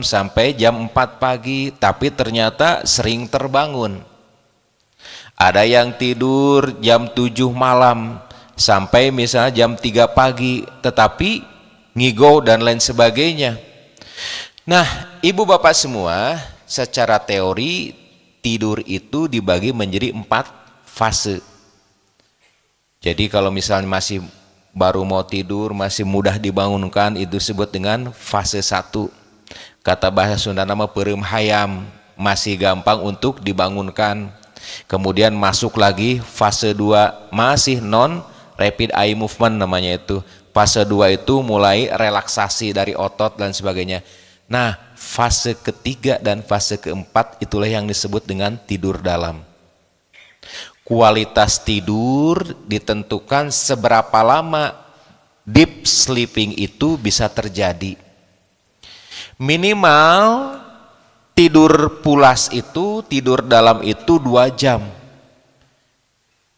sampai jam 4 pagi, tapi ternyata sering terbangun. Ada yang tidur jam 7 malam sampai misalnya jam 3 pagi, tetapi ngigo dan lain sebagainya. Nah, ibu bapak semua, secara teori tidur itu dibagi menjadi 4 fase. Jadi kalau misalnya masih baru mau tidur, masih mudah dibangunkan, itu disebut dengan fase 1. Kata bahasa Sunda nama peureum hayam, masih gampang untuk dibangunkan. Kemudian masuk lagi fase 2, masih non rapid eye movement namanya itu. Fase 2 itu mulai relaksasi dari otot dan sebagainya. Nah, fase ketiga dan fase keempat itulah yang disebut dengan tidur dalam. Kualitas tidur ditentukan seberapa lama deep sleeping itu bisa terjadi. Minimal tidur pulas itu, tidur dalam itu 2 jam.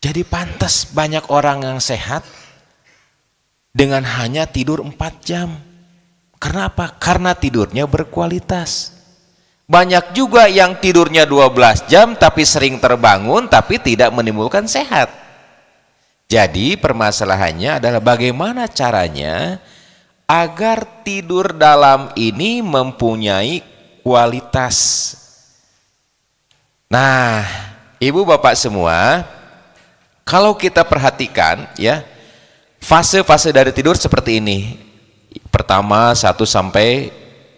Jadi pantas banyak orang yang sehat dengan hanya tidur 4 jam. Karena apa? Karena tidurnya berkualitas. Banyak juga yang tidurnya 12 jam tapi sering terbangun tapi tidak menimbulkan sehat. Jadi permasalahannya adalah bagaimana caranya agar tidur dalam ini mempunyai kualitas. Nah, ibu bapak semua, kalau kita perhatikan ya, fase-fase dari tidur seperti ini. Pertama 1 sampai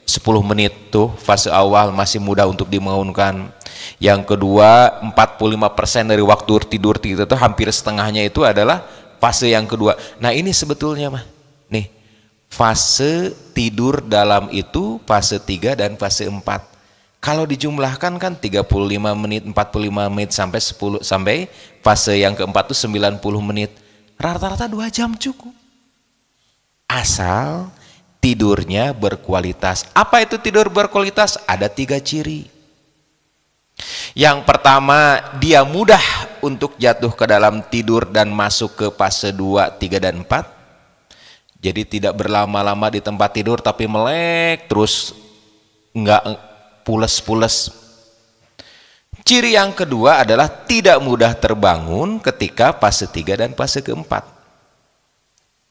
10 menit tuh fase awal masih mudah untuk dibangunkan. Yang kedua 45% dari waktu tidur kita tuh hampir setengahnya itu adalah fase yang kedua. Nah ini sebetulnya mah nih fase tidur dalam itu fase 3 dan fase 4. Kalau dijumlahkan kan 35 menit, 45 menit sampai 10 sampai fase yang keempat itu 90 menit. Rata-rata 2 jam cukup. Asal tidurnya berkualitas. Apa itu tidur berkualitas? Ada 3 ciri. Yang pertama, dia mudah untuk jatuh ke dalam tidur dan masuk ke fase 2, 3, dan 4. Jadi tidak berlama-lama di tempat tidur tapi melek terus, enggak pules-pules. Ciri yang kedua adalah tidak mudah terbangun ketika fase 3 dan fase keempat.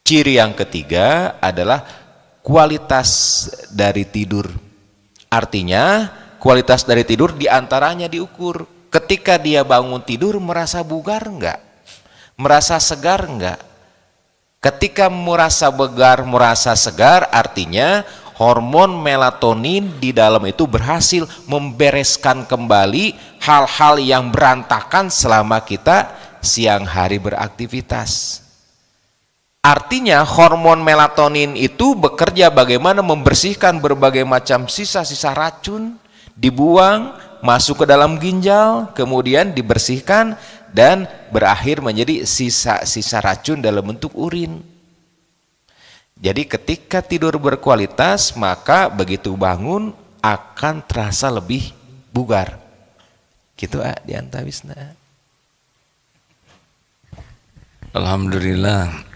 Ciri yang ketiga adalah kualitas dari tidur. Artinya kualitas dari tidur diantaranya diukur ketika dia bangun tidur merasa bugar enggak, merasa segar enggak. Ketika merasa bugar, merasa segar, artinya hormon melatonin di dalam itu berhasil membereskan kembali hal-hal yang berantakan selama kita siang hari beraktivitas. Artinya hormon melatonin itu bekerja bagaimana membersihkan berbagai macam sisa-sisa racun, dibuang, masuk ke dalam ginjal, kemudian dibersihkan dan berakhir menjadi sisa-sisa racun dalam bentuk urin. Jadi ketika tidur berkualitas, maka begitu bangun akan terasa lebih bugar. Gitu di antawisna. Alhamdulillah.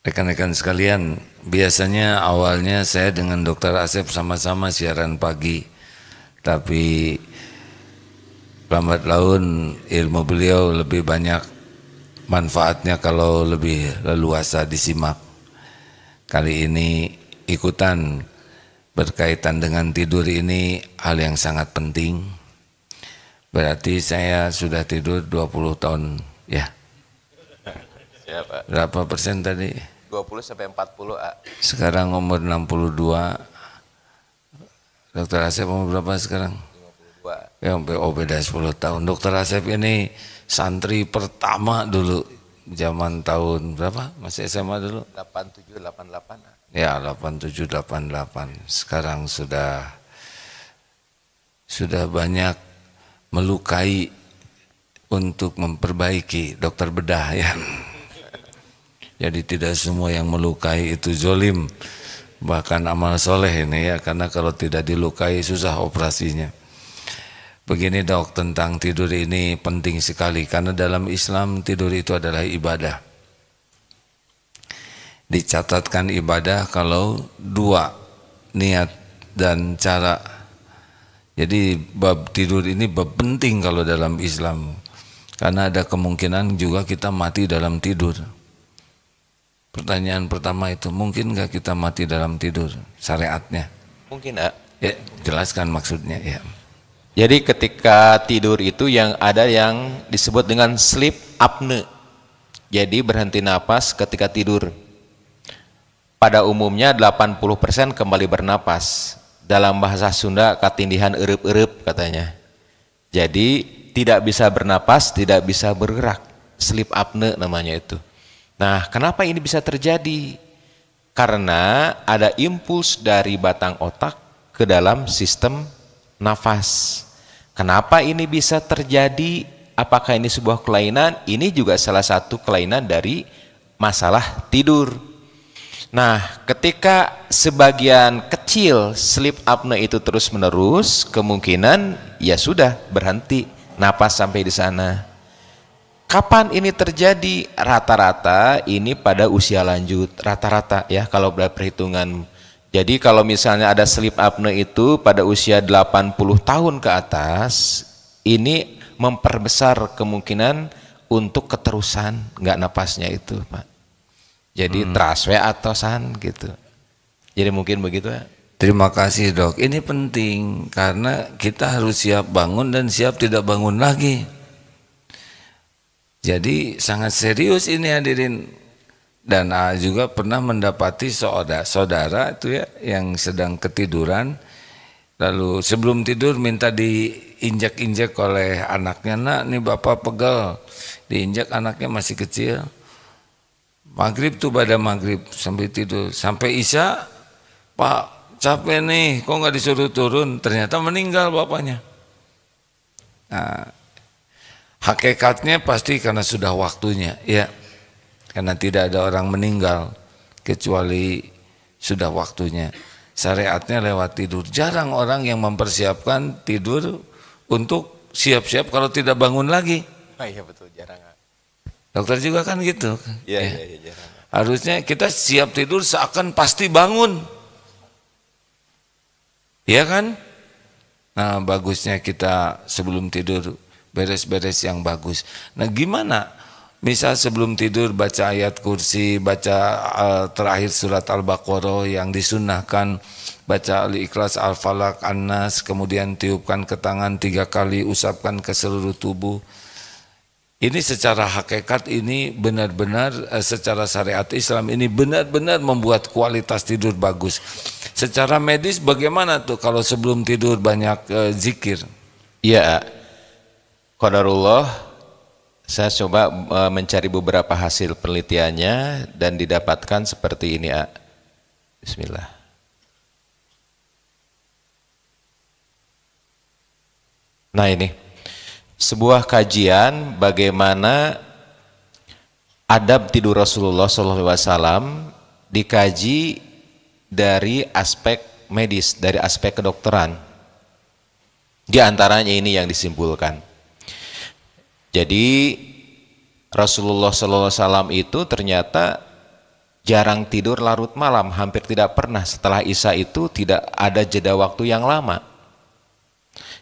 Rekan-rekan sekalian, biasanya awalnya saya dengan Dr. Asep sama-sama siaran pagi, tapi lambat laun ilmu beliau lebih banyak manfaatnya kalau lebih leluasa disimak. Kali ini ikutan berkaitan dengan tidur ini hal yang sangat penting. Berarti saya sudah tidur 20 tahun ya. Siapa? Berapa persen tadi? 20 sampai 40. Sekarang umur 62. Dokter Asep umur berapa sekarang? 52. Ya, beda 10 tahun. Dokter Asep ini santri pertama dulu zaman tahun berapa? Masih SMA dulu? 87 88. Ya, 87 88. Sekarang sudah banyak melukai untuk memperbaiki, dokter bedah ya. Jadi tidak semua yang melukai itu zolim, bahkan amal soleh ini ya, karena kalau tidak dilukai susah operasinya. Begini dok, tentang tidur ini penting sekali, karena dalam Islam tidur itu adalah ibadah. Dicatatkan ibadah kalau 2 niat dan cara. Jadi bab tidur ini bab penting kalau dalam Islam, karena ada kemungkinan juga kita mati dalam tidur. Pertanyaan pertama itu, mungkin nggak kita mati dalam tidur syariatnya? Mungkin, ya, jelaskan maksudnya ya. Jadi ketika tidur itu yang ada yang disebut dengan sleep apnea. Jadi berhenti napas ketika tidur. Pada umumnya 80% kembali bernapas. Dalam bahasa Sunda katindihan eueup-eueup katanya. Jadi tidak bisa bernapas, tidak bisa bergerak. Sleep apnea namanya itu. Nah, kenapa ini bisa terjadi? Karena ada impuls dari batang otak ke dalam sistem nafas. Kenapa ini bisa terjadi? Apakah ini sebuah kelainan? Ini juga salah satu kelainan dari masalah tidur. Nah, ketika sebagian kecil sleep apnea itu terus menerus, kemungkinan ya sudah berhenti napas sampai di sana. Kapan ini terjadi? Rata-rata ini pada usia lanjut, rata-rata ya kalau perhitungan. Jadi kalau misalnya ada sleep apnea itu pada usia 80 tahun ke atas, ini memperbesar kemungkinan untuk keterusan nggak napasnya itu, Pak. Jadi traswe atau san gitu. Jadi mungkin begitu ya. Terima kasih dok, ini penting karena kita harus siap bangun dan siap tidak bangun lagi. Jadi sangat serius ini hadirin. Dan juga pernah mendapati saudara itu ya yang sedang ketiduran, lalu sebelum tidur minta diinjak-injak oleh anaknya, nak nih bapak pegal, diinjak anaknya masih kecil. Maghrib tuh pada maghrib sampai tidur, sampai isya, Pak capek nih, kok nggak disuruh turun, ternyata meninggal bapaknya. Nah, hakikatnya pasti karena sudah waktunya, ya. Karena tidak ada orang meninggal kecuali sudah waktunya. Syariatnya lewat tidur. Jarang orang yang mempersiapkan tidur untuk siap-siap kalau tidak bangun lagi. Oh, iya betul, jarang. Dokter juga kan gitu. Iya, jarang. Harusnya kita siap tidur seakan pasti bangun. Iya kan? Nah, bagusnya kita sebelum tidur beres-beres yang bagus. Nah, gimana? Misal sebelum tidur baca ayat kursi, baca terakhir surat Al-Baqarah yang disunnahkan, baca Al-Ikhlas, Al-Falaq, An-Nas, kemudian tiupkan ke tangan 3 kali, usapkan ke seluruh tubuh. Ini secara hakikat ini benar-benar secara syariat Islam ini benar-benar membuat kualitas tidur bagus. Secara medis bagaimana tuh kalau sebelum tidur banyak zikir? Iya, qadarullah. Saya coba mencari beberapa hasil penelitiannya dan didapatkan seperti ini. Bismillah. Nah ini sebuah kajian bagaimana adab tidur Rasulullah SAW dikaji dari aspek medis, dari aspek kedokteran. Di antaranya ini yang disimpulkan. Jadi Rasulullah SAW itu ternyata jarang tidur larut malam, hampir tidak pernah. Setelah Isya itu tidak ada jeda waktu yang lama.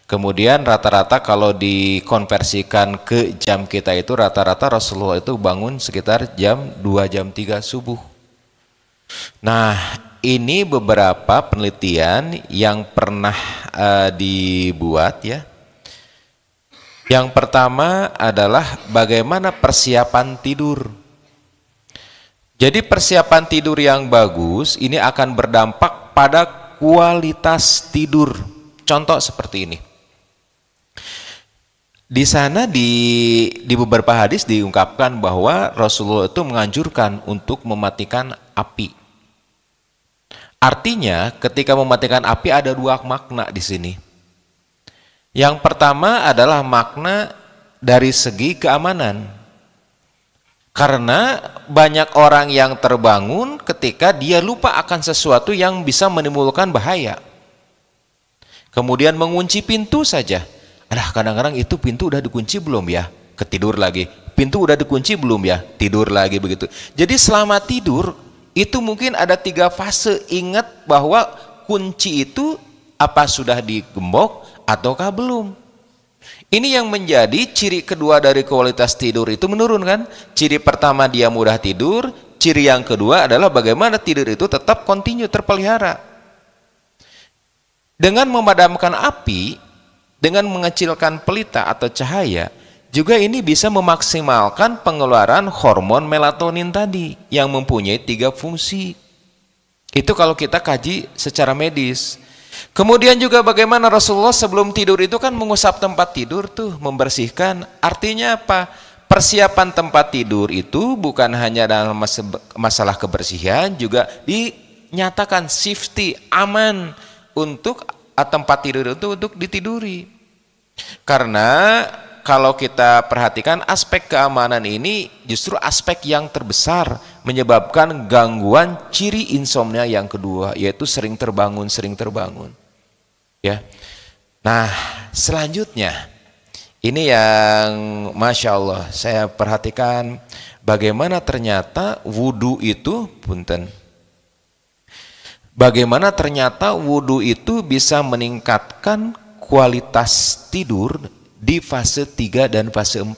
Kemudian rata-rata kalau dikonversikan ke jam kita itu rata-rata Rasulullah itu bangun sekitar jam 2 jam 3 subuh. Nah, ini beberapa penelitian yang pernah dibuat ya. Yang pertama adalah bagaimana persiapan tidur. Jadi persiapan tidur yang bagus ini akan berdampak pada kualitas tidur. Contoh seperti ini. Di sana di beberapa hadis diungkapkan bahwa Rasulullah itu menganjurkan untuk mematikan api. Artinya ketika mematikan api ada 2 makna di sini. Yang pertama adalah makna dari segi keamanan. Karena banyak orang yang terbangun ketika dia lupa akan sesuatu yang bisa menimbulkan bahaya. Kemudian mengunci pintu saja. Kadang-kadang itu pintu udah dikunci belum ya? Ketidur lagi. Pintu udah dikunci belum ya? Tidur lagi begitu. Jadi selama tidur itu mungkin ada 3 fase. Ingat bahwa kunci itu apa sudah digembok ataukah belum. Ini yang menjadi ciri kedua dari kualitas tidur itu menurun kan. Ciri pertama dia mudah tidur, ciri yang kedua adalah bagaimana tidur itu tetap kontinu terpelihara. Dengan memadamkan api, dengan mengecilkan pelita atau cahaya, juga ini bisa memaksimalkan pengeluaran hormon melatonin tadi yang mempunyai 3 fungsi. Itu kalau kita kaji secara medis. Kemudian juga bagaimana Rasulullah sebelum tidur itu kan mengusap tempat tidur tuh, membersihkan. Artinya apa? Persiapan tempat tidur itu bukan hanya dalam masalah kebersihan, juga dinyatakan safety, aman untuk tempat tidur itu untuk ditiduri. Karena kalau kita perhatikan aspek keamanan ini justru aspek yang terbesar menyebabkan gangguan ciri insomnia yang kedua, yaitu sering terbangun ya. Nah selanjutnya ini yang Masya Allah saya perhatikan, bagaimana ternyata wudhu itu bagaimana ternyata wudhu itu bisa meningkatkan kualitas tidur di fase 3 dan fase 4.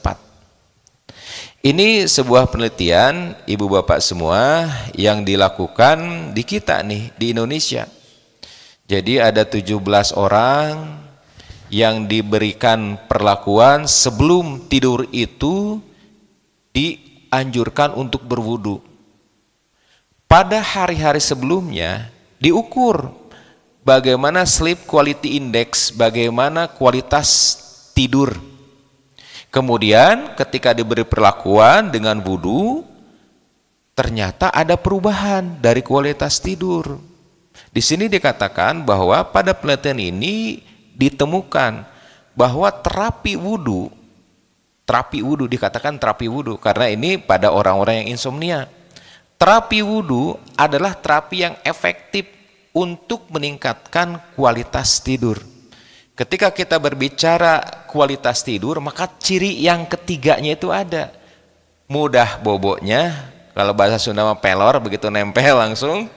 Ini sebuah penelitian ibu bapak semua yang dilakukan di kita nih di Indonesia. Jadi ada 17 orang yang diberikan perlakuan sebelum tidur itu dianjurkan untuk berwudu. Pada hari-hari sebelumnya diukur bagaimana sleep quality index, bagaimana kualitas tidur. Kemudian ketika diberi perlakuan dengan wudu, ternyata ada perubahan dari kualitas tidur. Di sini dikatakan bahwa pada penelitian ini ditemukan bahwa terapi wudu dikatakan terapi wudu karena ini pada orang-orang yang insomnia. Terapi wudu adalah terapi yang efektif untuk meningkatkan kualitas tidur. Ketika kita berbicara kualitas tidur, maka ciri yang ketiganya itu ada. Mudah boboknya, kalau bahasa Sunda mah pelor, begitu nempel langsung.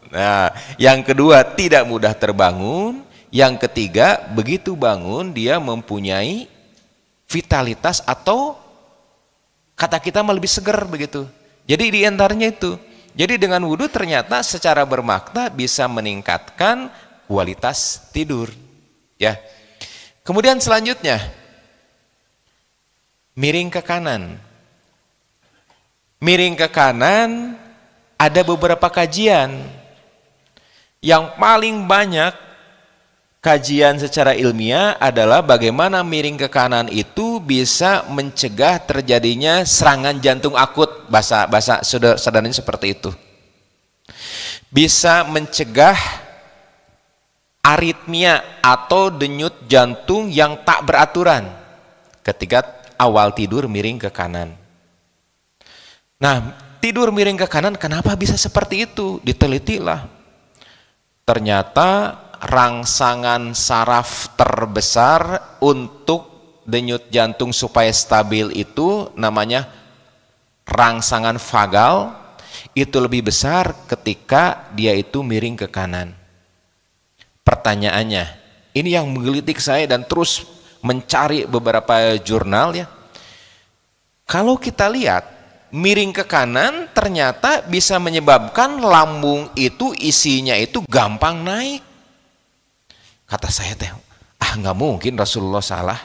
Nah, yang kedua tidak mudah terbangun. Yang ketiga, begitu bangun dia mempunyai vitalitas atau kata kita mah lebih segar begitu. Jadi diantaranya itu. Jadi dengan wudhu ternyata secara bermakna bisa meningkatkan kualitas tidur. Ya. Kemudian selanjutnya miring ke kanan. Miring ke kanan ada beberapa kajian. Yang paling banyak kajian secara ilmiah adalah bagaimana miring ke kanan itu bisa mencegah terjadinya serangan jantung akut, bahasa sederhananya seperti itu. Bisa mencegah aritmia atau denyut jantung yang tak beraturan ketika awal tidur miring ke kanan. Nah, tidur miring ke kanan kenapa bisa seperti itu? Ditelitilah. Ternyata rangsangan saraf terbesar untuk denyut jantung supaya stabil itu namanya rangsangan vagal, itu lebih besar ketika dia itu miring ke kanan. Pertanyaannya, ini yang menggelitik saya dan terus mencari beberapa jurnal ya. Kalau kita lihat miring ke kanan ternyata bisa menyebabkan lambung itu isinya itu gampang naik. Kata saya teh, nggak mungkin Rasulullah salah.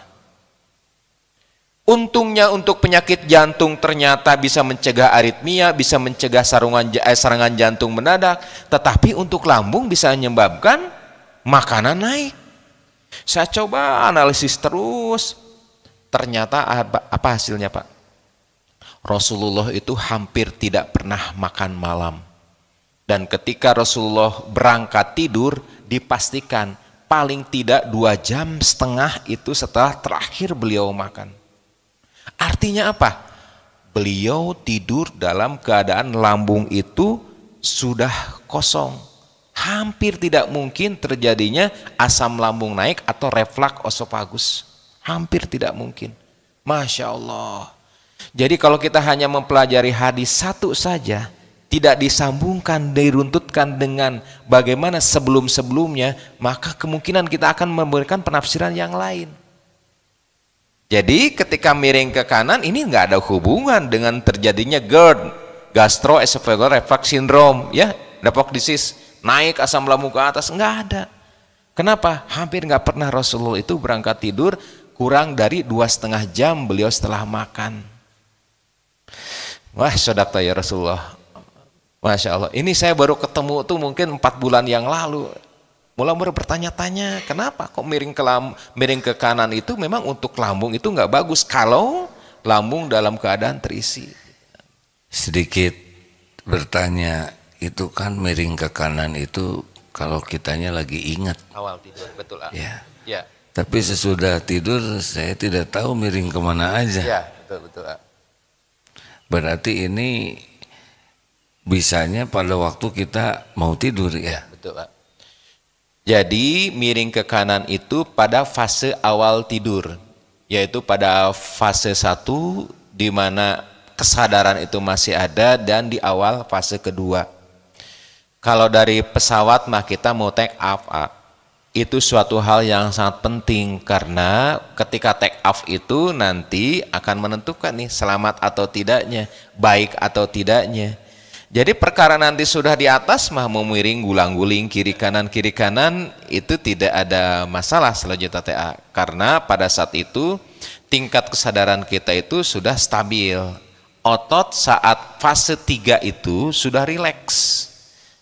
Untungnya untuk penyakit jantung ternyata bisa mencegah aritmia, bisa mencegah serangan jantung mendadak, tetapi untuk lambung bisa menyebabkan makanan naik. Saya coba analisis terus, ternyata apa hasilnya Pak? Rasulullah itu hampir tidak pernah makan malam. Dan ketika Rasulullah berangkat tidur, dipastikan paling tidak 2,5 jam itu setelah terakhir beliau makan. Artinya apa? Beliau tidur dalam keadaan lambung itu sudah kosong. Hampir tidak mungkin terjadinya asam lambung naik atau reflux osofagus. Hampir tidak mungkin. Masya Allah. Jadi kalau kita hanya mempelajari hadis satu saja, tidak disambungkan, diruntutkan dengan bagaimana sebelum-sebelumnya, maka kemungkinan kita akan memberikan penafsiran yang lain. Jadi ketika miring ke kanan ini nggak ada hubungan dengan terjadinya GERD, gastroesophageal reflux syndrome, ya, Depok disease, naik asam lambung ke atas, nggak ada. Kenapa? Hampir nggak pernah Rasulullah itu berangkat tidur kurang dari 2,5 jam beliau setelah makan. Wah, sodakta ya Rasulullah. Masya Allah, ini saya baru ketemu tuh mungkin 4 bulan yang lalu. Mulai bertanya-tanya, kenapa kok miring ke kanan itu memang untuk lambung itu nggak bagus kalau lambung dalam keadaan terisi. Sedikit bertanya, itu kan miring ke kanan itu kalau kitanya lagi ingat. Awal tidur, betul. Ya. Ya. Tapi sesudah tidur saya tidak tahu miring kemana aja. Ya, betul. Berarti ini bisanya pada waktu kita mau tidur ya. Betul, Pak. Jadi miring ke kanan itu pada fase awal tidur, yaitu pada fase 1 di mana kesadaran itu masih ada dan di awal fase kedua. Kalau dari pesawat mah kita mau take off, itu suatu hal yang sangat penting karena ketika take off itu nanti akan menentukan nih selamat atau tidaknya, baik atau tidaknya. Jadi perkara nanti sudah di atas mah mau miring gulang-guling kiri kanan itu tidak ada masalah selanjutnya TA, karena pada saat itu tingkat kesadaran kita itu sudah stabil. Otot saat fase 3 itu sudah rileks.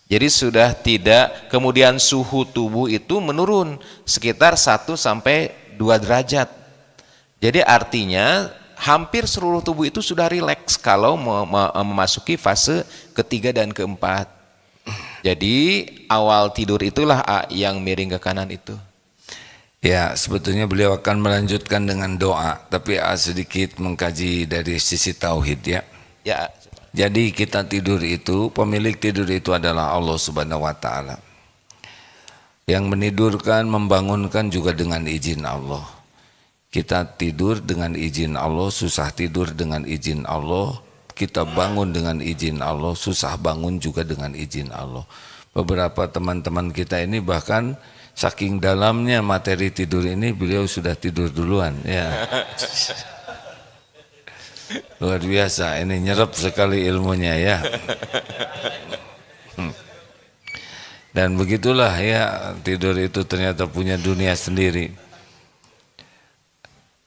Jadi sudah tidak, kemudian suhu tubuh itu menurun sekitar 1 sampai 2 derajat. Jadi artinya hampir seluruh tubuh itu sudah rileks kalau memasuki fase ketiga dan keempat. Jadi awal tidur itulah yang miring ke kanan itu. Ya, sebetulnya beliau akan melanjutkan dengan doa, tapi sedikit mengkaji dari sisi tauhid ya. Ya. Jadi kita tidur itu, pemilik tidur itu adalah Allah Subhanahu wa taala. Yang menidurkan, membangunkan juga dengan izin Allah. Kita tidur dengan izin Allah, susah tidur dengan izin Allah, kita bangun dengan izin Allah, susah bangun juga dengan izin Allah. Beberapa teman-teman kita ini bahkan saking dalamnya materi tidur ini, beliau sudah tidur duluan ya. Luar biasa, ini nyerap sekali ilmunya ya. Dan begitulah ya, tidur itu ternyata punya dunia sendiri.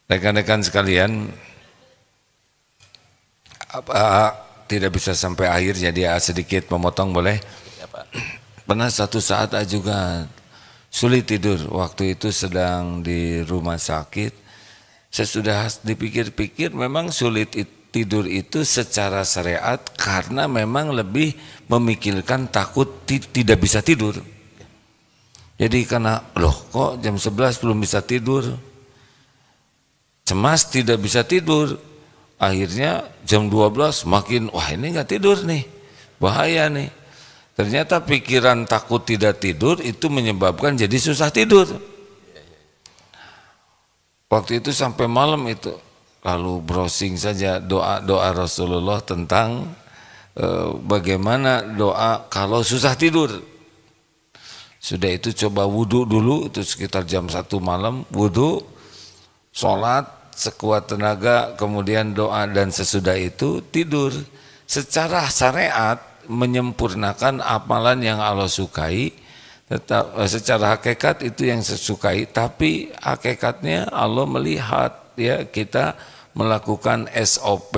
Rekan-rekan sekalian, tidak bisa sampai akhir, jadi sedikit memotong boleh? Pernah satu saat juga sulit tidur, waktu itu sedang di rumah sakit. Saya sudah dipikir-pikir memang sulit tidur itu secara syariat karena memang lebih memikirkan takut tidak bisa tidur. Jadi karena loh kok jam 11 belum bisa tidur, cemas tidak bisa tidur, akhirnya jam 12 makin wah ini nggak tidur nih, bahaya nih. Ternyata pikiran takut tidak tidur itu menyebabkan jadi susah tidur. Waktu itu sampai malam itu lalu browsing saja doa-doa Rasulullah tentang bagaimana doa kalau susah tidur. Sudah itu coba wudhu dulu, itu sekitar jam 1 malam wudhu, sholat sekuat tenaga, kemudian doa, dan sesudah itu tidur. Secara syariat menyempurnakan amalan yang Allah sukai, tetap secara hakikat itu yang sesukai, tapi hakikatnya Allah melihat ya kita melakukan SOP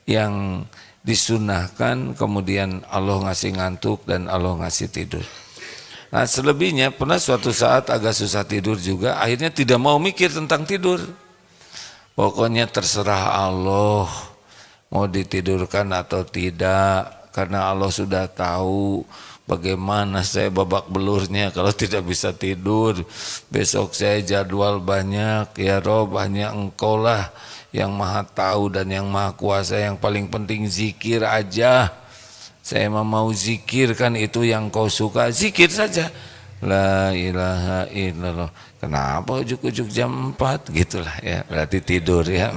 yang disunahkan, kemudian Allah ngasih ngantuk dan Allah ngasih tidur. Nah selebihnya pernah suatu saat agak susah tidur juga, akhirnya tidak mau mikir tentang tidur. Pokoknya terserah Allah mau ditidurkan atau tidak, karena Allah sudah tahu bagaimana saya babak belurnya kalau tidak bisa tidur. Besok saya jadwal banyak, ya Rob hanya Engkau lah yang maha tahu dan yang maha kuasa, yang paling penting zikir aja. Saya mau zikir kan itu yang Kau suka, zikir saja. La ilaha illallah. Kenapa ujuk-ujuk jam 4 gitulah ya, berarti tidur ya.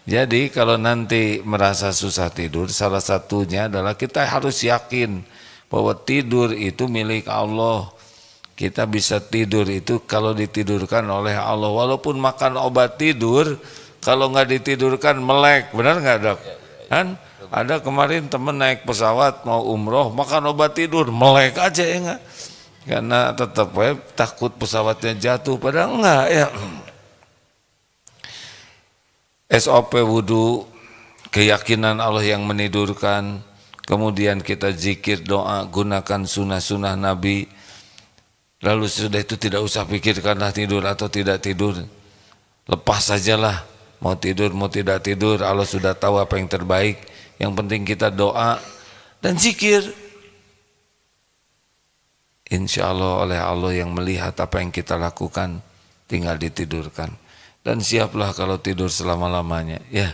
Jadi kalau nanti merasa susah tidur, salah satunya adalah kita harus yakin bahwa tidur itu milik Allah. Kita bisa tidur itu kalau ditidurkan oleh Allah. Walaupun makan obat tidur, kalau nggak ditidurkan melek, benar nggak dok? Kan? Ada kemarin temen naik pesawat mau umroh, makan obat tidur, melek aja ya nggak? Karena tetap takut pesawatnya jatuh, padahal enggak ya. SOP wudhu, keyakinan Allah yang menidurkan, kemudian kita zikir, doa, gunakan sunnah-sunnah Nabi, lalu sudah itu tidak usah pikirkanlah tidur atau tidak tidur, lepas sajalah, mau tidur mau tidak tidur, Allah sudah tahu apa yang terbaik, yang penting kita doa dan zikir. Insya Allah oleh Allah yang melihat apa yang kita lakukan, tinggal ditidurkan. Dan siaplah kalau tidur selama-lamanya ya.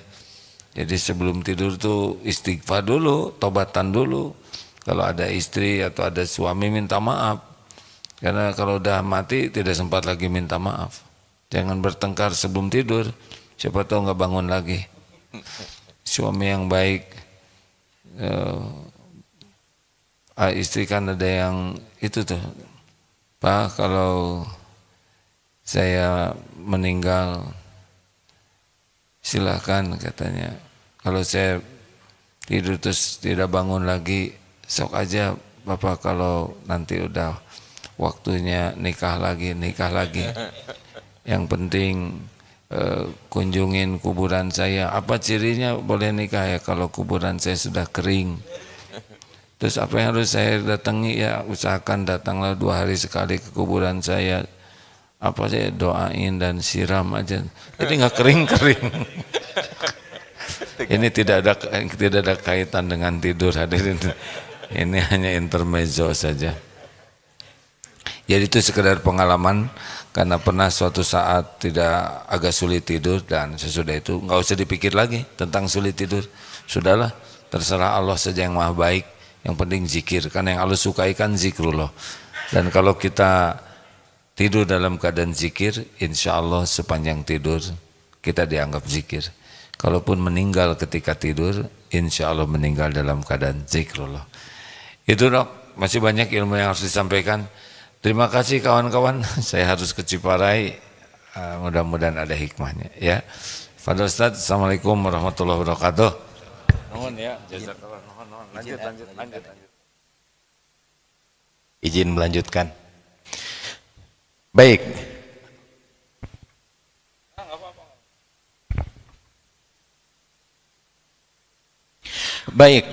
Jadi sebelum tidur tuh istighfar dulu, tobatan dulu. Kalau ada istri atau ada suami minta maaf. Karena kalau udah mati tidak sempat lagi minta maaf. Jangan bertengkar sebelum tidur. Siapa tahu nggak bangun lagi. Suami yang baik, istri kan ada yang itu tuh, Pak, kalau saya meninggal silakan katanya, kalau saya tidur terus tidak bangun lagi, sok aja Bapak kalau nanti udah waktunya nikah lagi, yang penting kunjungin kuburan saya. Apa cirinya boleh nikah ya? Kalau kuburan saya sudah kering. Terus apa yang harus saya datangi ya? Usahakan datanglah 2 hari sekali ke kuburan saya. Apa saya doain dan siram aja, jadi nggak kering-kering. Ini tidak ada kaitan dengan tidur hadirin. Ini hanya intermezzo saja. Jadi itu sekedar pengalaman, karena pernah suatu saat tidak agak sulit tidur, dan sesudah itu nggak usah dipikir lagi tentang sulit tidur. Sudahlah, terserah Allah saja yang maha baik. Yang penting zikir, karena yang Allah sukai kan zikrullah. Dan kalau kita tidur dalam keadaan zikir, insya Allah sepanjang tidur kita dianggap zikir. Kalaupun meninggal ketika tidur, insya Allah meninggal dalam keadaan zikrullah. Itu dok, masih banyak ilmu yang harus disampaikan. Terima kasih kawan-kawan, saya harus ke Ciparai, mudah-mudahan ada hikmahnya ya. Fadil Ustaz, Assalamualaikum warahmatullahi wabarakatuh. Nuhun ya, jazakallah, nuhun. Lanjut. Izin melanjutkan. Baik. Baik.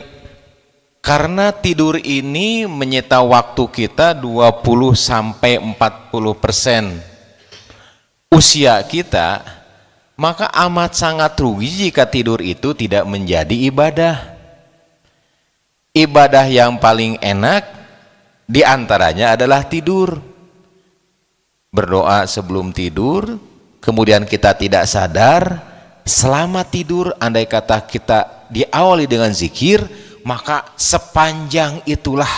Karena tidur ini menyita waktu kita 20 sampai 40% usia kita, maka amat sangat rugi jika tidur itu tidak menjadi ibadah. Ibadah yang paling enak diantaranya adalah tidur. Berdoa sebelum tidur, kemudian kita tidak sadar, selama tidur andai kata kita diawali dengan zikir, maka sepanjang itulah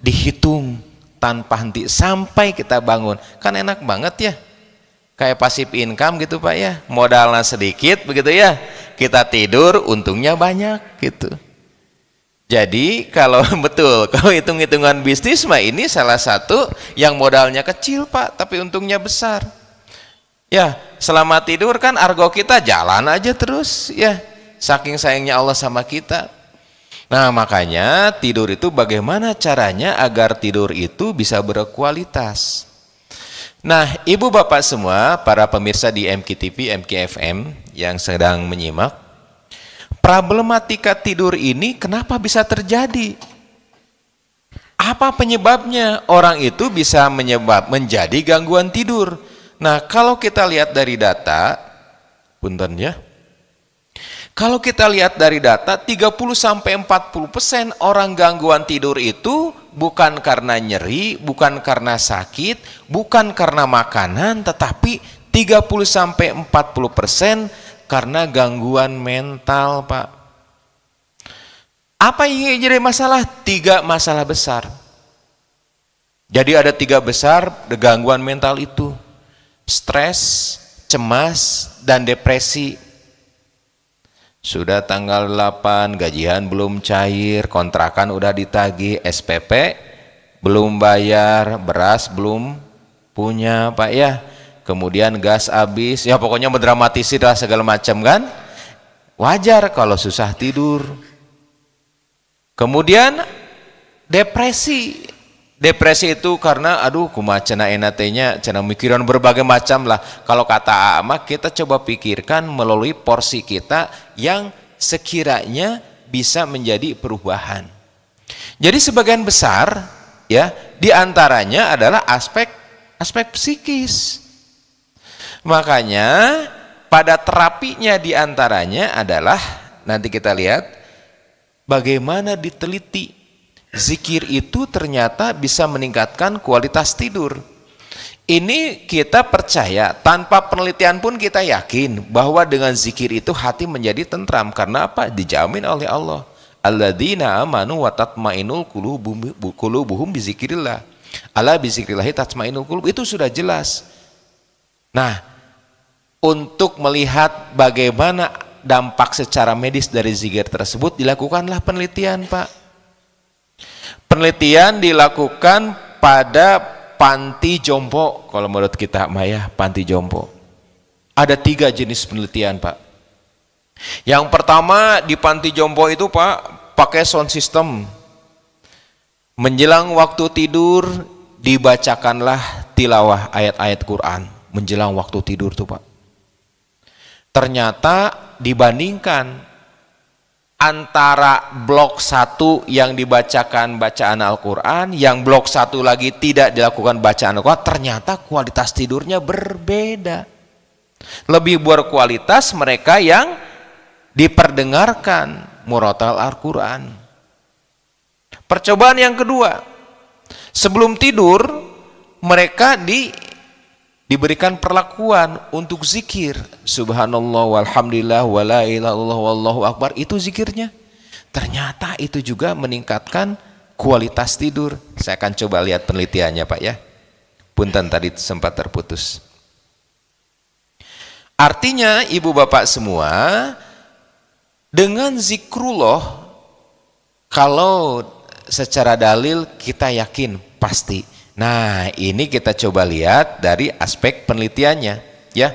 dihitung tanpa henti sampai kita bangun. Kan enak banget ya, kayak passive income gitu Pak ya, modalnya sedikit begitu ya, kita tidur untungnya banyak gitu. Jadi kalau betul, kalau hitung-hitungan bisnis mah ini salah satu yang modalnya kecil Pak, tapi untungnya besar. Ya, selama tidur kan argo kita jalan aja terus ya, saking sayangnya Allah sama kita. Nah makanya tidur itu bagaimana caranya agar tidur itu bisa berkualitas. Nah ibu bapak semua, para pemirsa di MKTV, MKFM yang sedang menyimak, problematika tidur ini kenapa bisa terjadi? Apa penyebabnya? Orang itu bisa menjadi gangguan tidur. Nah, kalau kita lihat dari data, punten ya. Kalau kita lihat dari data, 30 sampai 40% orang gangguan tidur itu bukan karena nyeri, bukan karena sakit, bukan karena makanan, tetapi 30 sampai 40% karena gangguan mental Pak. Apa yang jadi masalah? 3 masalah besar. Jadi ada 3 besar gangguan mental itu: stres, cemas, dan depresi. Sudah tanggal 8, gajian belum cair, kontrakan udah ditagih, SPP belum bayar, beras belum punya Pak ya, kemudian gas habis, ya pokoknya mendramatisir lah segala macam kan. Wajar kalau susah tidur. Kemudian depresi. Depresi itu karena aduh kumaha cenah enatenya, cenah mikiran berbagai macam lah. Kalau kata Ama, kita coba pikirkan melalui porsi kita yang sekiranya bisa menjadi perubahan. Jadi sebagian besar ya diantaranya adalah aspek psikis. Makanya pada terapinya diantaranya adalah nanti kita lihat bagaimana diteliti. Zikir itu ternyata bisa meningkatkan kualitas tidur. Ini kita percaya, tanpa penelitian pun kita yakin bahwa dengan zikir itu hati menjadi tentram. Karena apa? Dijamin oleh Allah. Alladzina amanu wa tatmainul qulubuhum bizikrillah. Ala bizikrillahi tatmainul qulub, itu sudah jelas. Nah, untuk melihat bagaimana dampak secara medis dari zikir tersebut dilakukanlah penelitian, Pak. Penelitian dilakukan pada panti jompo. Kalau menurut kita Maya, panti jompo ada 3 jenis penelitian, Pak. Yang pertama di panti jompo itu, Pak, pakai sound system. Menjelang waktu tidur dibacakanlah tilawah ayat-ayat Quran menjelang waktu tidur tuh, Pak. Ternyata dibandingkan antara blok 1 yang dibacakan bacaan Al-Quran, yang blok 1 lagi tidak dilakukan bacaan Al-Quran, ternyata kualitas tidurnya berbeda. Lebih berkualitas mereka yang diperdengarkan murotal Al-Quran. Percobaan yang kedua, sebelum tidur mereka diberikan perlakuan untuk zikir subhanallah walhamdulillah wala ilaha illallah wallahu akbar, itu zikirnya. Ternyata itu juga meningkatkan kualitas tidur. Saya akan coba lihat penelitiannya, Pak ya. Punten tadi sempat terputus. Artinya ibu bapak semua, dengan zikrullah kalau secara dalil kita yakin pasti. Nah, ini kita coba lihat dari aspek penelitiannya, ya.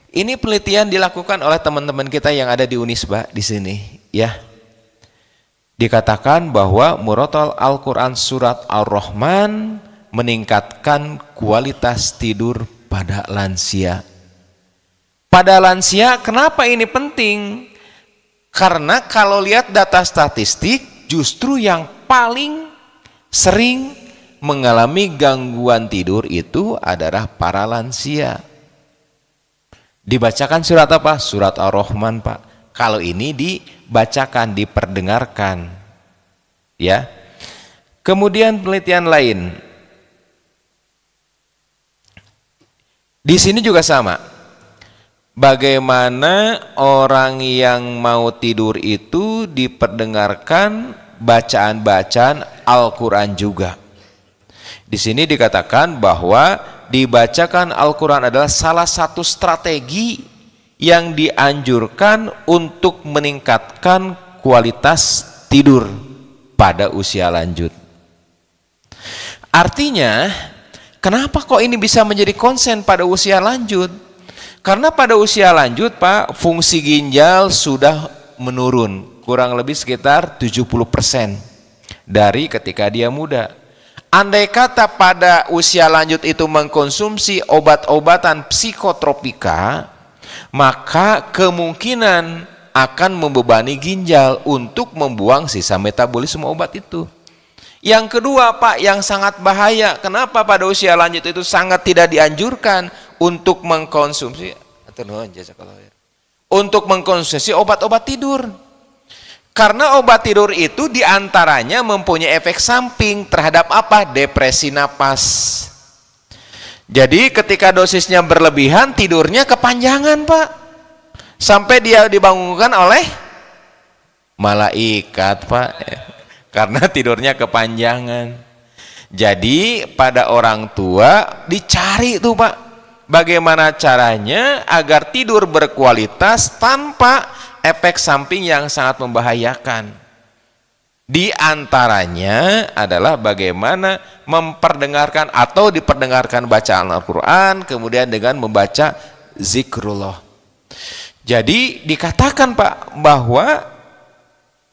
Ini penelitian dilakukan oleh teman-teman kita yang ada di Unisba di sini, ya. Dikatakan bahwa murotal Al-Quran surat Ar-Rahman meningkatkan kualitas tidur pada lansia. Pada lansia, kenapa ini penting? Karena kalau lihat data statistik, justru yang paling sering mengalami gangguan tidur itu adalah para lansia. Dibacakan surat apa? Surat Ar-Rahman, Pak. Kalau ini dibacakan, diperdengarkan, ya. Kemudian penelitian lain. Di sini juga sama. Bagaimana orang yang mau tidur itu diperdengarkan bacaan-bacaan Al-Quran juga. Di sini dikatakan bahwa dibacakan Al-Quran adalah salah satu strategi yang dianjurkan untuk meningkatkan kualitas tidur pada usia lanjut. Artinya, kenapa kok ini bisa menjadi konsen pada usia lanjut? Karena pada usia lanjut, Pak, fungsi ginjal sudah menurun, kurang lebih sekitar 70% dari ketika dia muda. Andai kata pada usia lanjut itu mengkonsumsi obat-obatan psikotropika, maka kemungkinan akan membebani ginjal untuk membuang sisa metabolisme obat itu. Yang kedua, Pak, yang sangat bahaya, kenapa pada usia lanjut itu sangat tidak dianjurkan untuk mengkonsumsi obat-obat tidur. Karena obat tidur itu diantaranya mempunyai efek samping terhadap apa? Depresi napas. Jadi ketika dosisnya berlebihan, tidurnya kepanjangan, Pak. Sampai dia dibangunkan oleh malaikat, Pak. Karena tidurnya kepanjangan. Jadi pada orang tua dicari tuh, Pak, bagaimana caranya agar tidur berkualitas tanpa efek samping yang sangat membahayakan. Di antaranya adalah bagaimana memperdengarkan atau diperdengarkan bacaan Al-Quran, kemudian dengan membaca zikrullah. Jadi dikatakan Pak bahwa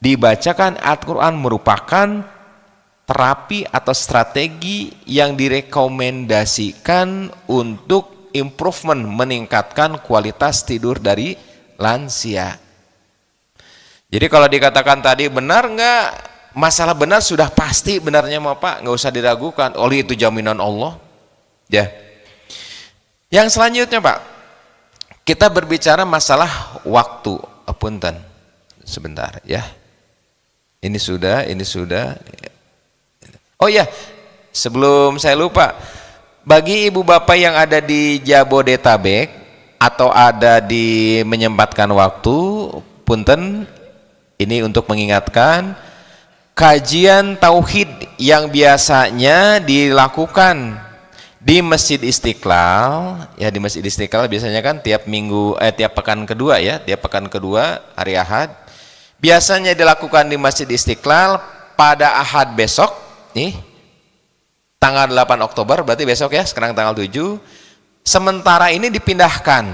dibacakan Al-Quran merupakan terapi atau strategi yang direkomendasikan untuk improvement, meningkatkan kualitas tidur dari lansia. Jadi kalau dikatakan tadi benar nggak, masalah benar sudah pasti benarnya mah Pak, nggak usah diragukan, oleh itu jaminan Allah. Ya. Yang selanjutnya Pak, kita berbicara masalah waktu. Punten, sebentar ya. Ini sudah. Oh ya, sebelum saya lupa, bagi ibu bapak yang ada di Jabodetabek atau ada di menyempatkan waktu, punten, ini untuk mengingatkan kajian tauhid yang biasanya dilakukan di Masjid Istiqlal, ya di Masjid Istiqlal biasanya kan tiap minggu, tiap pekan kedua ya, tiap pekan kedua hari Ahad, biasanya dilakukan di Masjid Istiqlal pada Ahad besok, nih tanggal 8 Oktober, berarti besok ya, sekarang tanggal 7. Sementara ini dipindahkan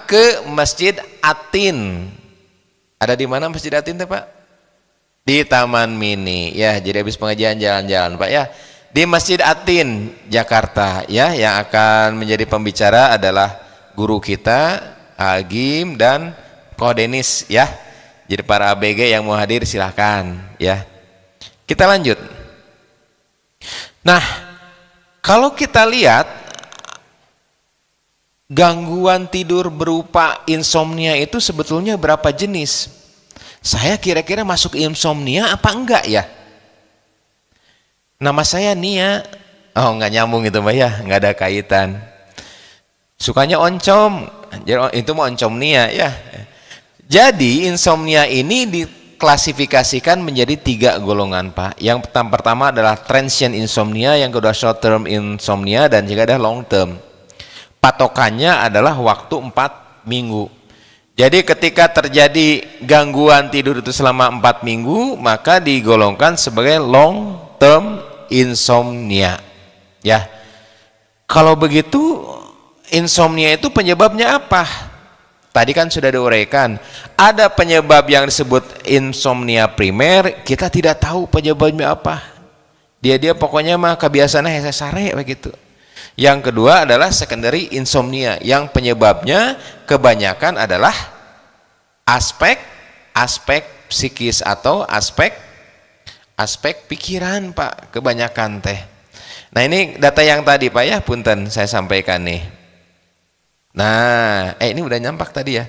ke Masjid Atin. Ada di mana Masjid Atin tuh Pak? Di Taman Mini ya, jadi habis pengajian jalan-jalan Pak ya, di Masjid Atin Jakarta ya. Yang akan menjadi pembicara adalah guru kita Agim dan Ko Denis ya. Jadi para ABG yang mau hadir silahkan ya. Kita lanjut. Nah, kalau kita lihat gangguan tidur berupa insomnia itu sebetulnya berapa jenis? Saya kira-kira masuk insomnia apa enggak ya? Nama saya Nia. Oh, enggak nyambung itu Mbak ya, enggak ada kaitan. Sukanya oncom, itu mau oncomnia ya. Jadi insomnia ini diklasifikasikan menjadi 3 golongan Pak. Yang pertama adalah transient insomnia, yang kedua short term insomnia, dan juga ada long term. Patokannya adalah waktu 4 minggu. Jadi ketika terjadi gangguan tidur itu selama 4 minggu, maka digolongkan sebagai long term insomnia ya. Kalau begitu insomnia itu penyebabnya apa? Tadi kan sudah diuraikan, ada penyebab yang disebut insomnia primer, kita tidak tahu penyebabnya apa. Dia pokoknya mah kebiasaannya hese sare begitu. Yang kedua adalah secondary insomnia, yang penyebabnya kebanyakan adalah aspek psikis atau aspek pikiran Pak, kebanyakan teh. Nah ini data yang tadi Pak ya, punten saya sampaikan nih. Nah, ini udah nyampak tadi ya.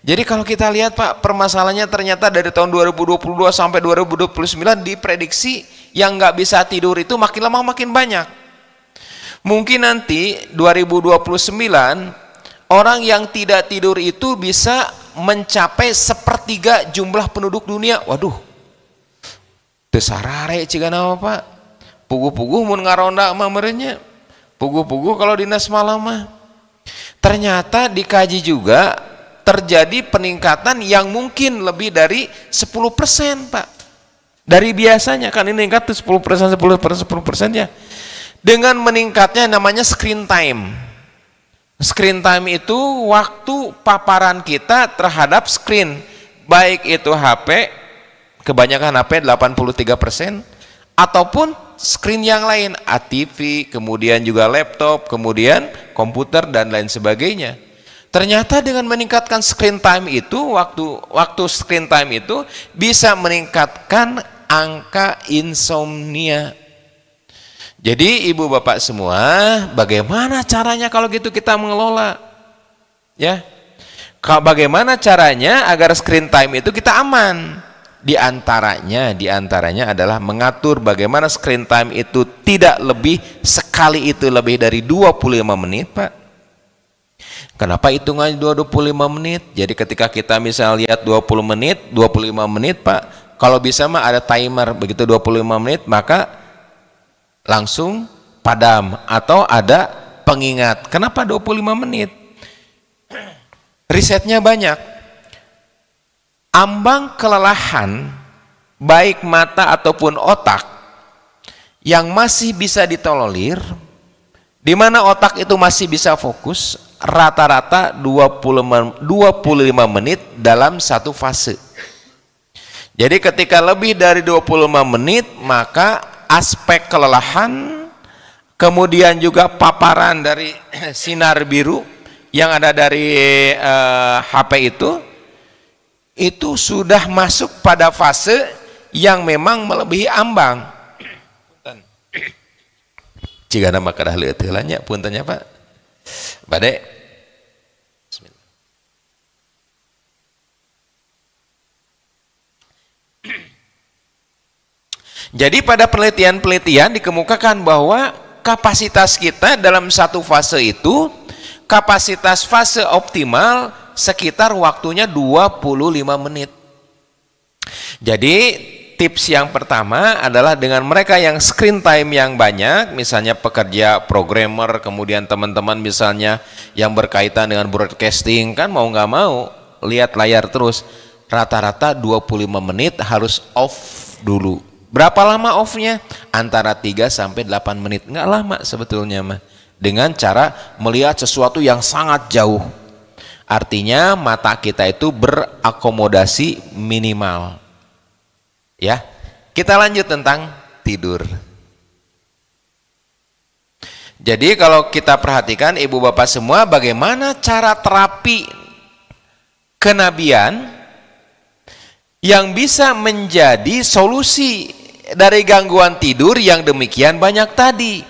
Jadi kalau kita lihat Pak, permasalahannya ternyata dari tahun 2022 sampai 2029 diprediksi yang nggak bisa tidur itu makin lama makin banyak. Mungkin nanti 2029 orang yang tidak tidur itu bisa mencapai 1/3 jumlah penduduk dunia. Waduh, tesarare cigana Pak. Puguh-puguh mun ngaronda mah merenya. Puguh-puguh kalau dinas malam mah. Ternyata dikaji juga terjadi peningkatan yang mungkin lebih dari 10% Pak. Dari biasanya kan ini meningkat 10% ya. Dengan meningkatnya namanya screen time. Screen time itu waktu paparan kita terhadap screen, baik itu HP, kebanyakan HP 83%, ataupun screen yang lain, ATV, kemudian juga laptop, kemudian komputer dan lain sebagainya. Ternyata dengan meningkatkan screen time itu, waktu screen time itu bisa meningkatkan angka insomnia. Jadi ibu bapak semua, bagaimana caranya kalau gitu kita mengelola? Ya, bagaimana caranya agar screen time itu kita aman? Di antaranya adalah mengatur bagaimana screen time itu tidak lebih, sekali itu lebih dari 25 menit Pak. Kenapa hitungannya 25 menit? Jadi ketika kita misal lihat 25 menit Pak, kalau bisa mah ada timer, begitu 25 menit maka langsung padam atau ada pengingat. Kenapa 25 menit? Risetnya banyak. Ambang kelelahan baik mata ataupun otak yang masih bisa ditolerir, di mana otak itu masih bisa fokus, rata-rata 25 menit dalam satu fase. Jadi ketika lebih dari 25 menit, maka aspek kelelahan, kemudian juga paparan dari sinar biru yang ada dari HP itu sudah masuk pada fase yang memang melebihi ambang. Jika nama kadah leuteulanya puntennya Pak. Bade. Jadi pada penelitian-penelitian dikemukakan bahwa kapasitas kita dalam satu fase itu, kapasitas fase optimal sekitar waktunya 25 menit. Jadi tips yang pertama adalah dengan mereka yang screen time yang banyak, misalnya pekerja programmer, kemudian teman-teman misalnya yang berkaitan dengan broadcasting, kan mau nggak mau lihat layar terus, rata-rata 25 menit harus off dulu. Berapa lama off-nya? Antara 3 sampai 8 menit. Nggak lama sebetulnya mah. Dengan cara melihat sesuatu yang sangat jauh. Artinya mata kita itu berakomodasi minimal. Ya. Kita lanjut tentang tidur. Jadi kalau kita perhatikan ibu bapak semua, bagaimana cara terapi kenabian yang bisa menjadi solusi dari gangguan tidur yang demikian banyak tadi.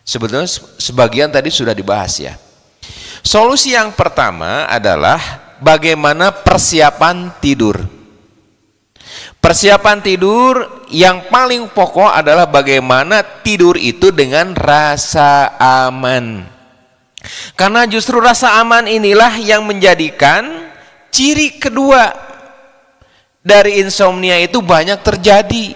Sebetulnya sebagian tadi sudah dibahas ya. Solusi yang pertama adalah bagaimana persiapan tidur. Persiapan tidur yang paling pokok adalah bagaimana tidur itu dengan rasa aman. Karena justru rasa aman inilah yang menjadikan ciri kedua dari insomnia itu banyak terjadi,